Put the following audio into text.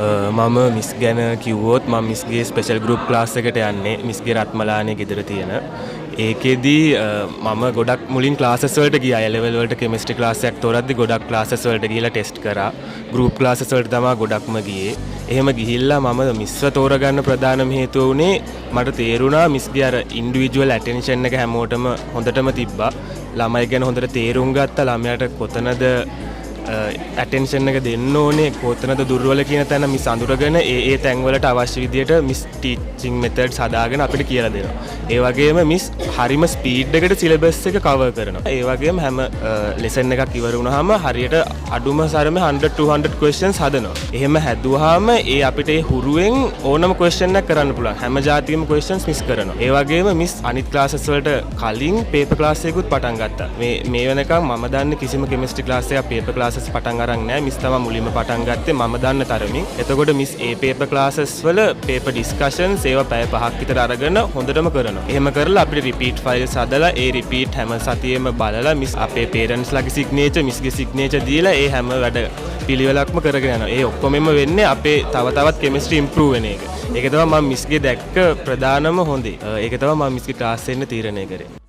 මම මිස් ගැන කිව්වොත් මම මිස්ගේ ස්පෙෂල් ගෲප් ක්ලාස් එකට යන්නේ මිස්ගේ රත්මලානේ ගෙදර තියෙන. ඒකෙදී මම ගොඩක් මුලින් ක්ලාසස් වලට ගියා. A level වලට කෙමිස්ට්‍රි ක්ලාස් එකක් තෝරද්දි ගොඩක් ක්ලාසස් වලට ගිහිල්ලා ටෙස්ට් කරා. ගෲප් ක්ලාසස් වලට තමයි ගොඩක්ම ගියේ. එහෙම ගිහිල්ලා මම මිස්ව තෝරගන්න ප්‍රධානම හේතුව උනේ මට තේරුණා මිස්ගේ අර ඉන්ඩිවිජුවල් ඇටෙන්ෂන් එක හැමෝටම හොඳටම තිබ්බා. ළමයි ගැන හොඳට තේරුම් ගත්තා. ළමයාට කොතනද ඇටෙන්ෂන් එක දෙන්න ඕනේ කොතනද දුර්වල කියන තැන මිස් අඳුරගෙන ඒ තැන්වලට අවශ්‍ය විදියට මිස් ටීචින් මෙතඩ්ස් හදාගෙන අපිට කියලා දෙනවා. ඒ වගේම මිස් හරිම ස්පීඩ් එකට සිලබස් එක කවර් කරනවා. ඒ වගේම හැම ලෙසන් එකක් ඉවර වුණාම හරියට අඩුම සරමේ 100 200 questions හදනවා. එහෙම හැදුවාම ඒ අපිට ඒ හුරුවෙන් ඕනම question එකක් කරන්න පුළුවන්. හැම જાතියෙම questions මිස් කරනවා. ඒ වගේම මිස් අනිත් ක්ලාසස් වලට කලින් පේපර් ක්ලාස් එකකුත් පටන් ගත්තා. මේ වෙනකම් මම දන්නේ කිසිම කෙමිස්ට්‍රි ක්ලාස් එකක් පේපර් ක්ලාසස් පටන් අරන් නැහැ. මිස් තමයි මුලින්ම පටන් ගත්තේ මම දන්න තරමින්. එතකොට මිස් ඒ පේපර් ක්ලාසස් වල පේපර් ඩිස්කෂන්ස් ඒවා පැය 5ක් විතර අරගෙන හොඳටම කරනවා. එහෙම කරලා අපිට රිපීට් ෆයිල්ස් හදලා ඒ රිපීට් හැම සතියෙම බලලා මිස් අපේ පේරන්ට්ස්ලාගේ සිග්නේචර් මිස්ගේ සිග්නේචර් දීලා ඒ හැම වැඩ පිළිවෙලක්ම කරගෙන යනවා. ඒ ඔක්කොමෙම වෙන්නේ අපේ තව තවත් කෙමිස්ට්‍රි ඉම්ප්‍රූව් වෙන එක. ඒක තමයි මම මිස්ගේ දැක්ක ප්‍රධානම හොඳේ. ඒක තමයි මම මිස්ගේ ක්ලාස් එන්න තීරණය කරේ.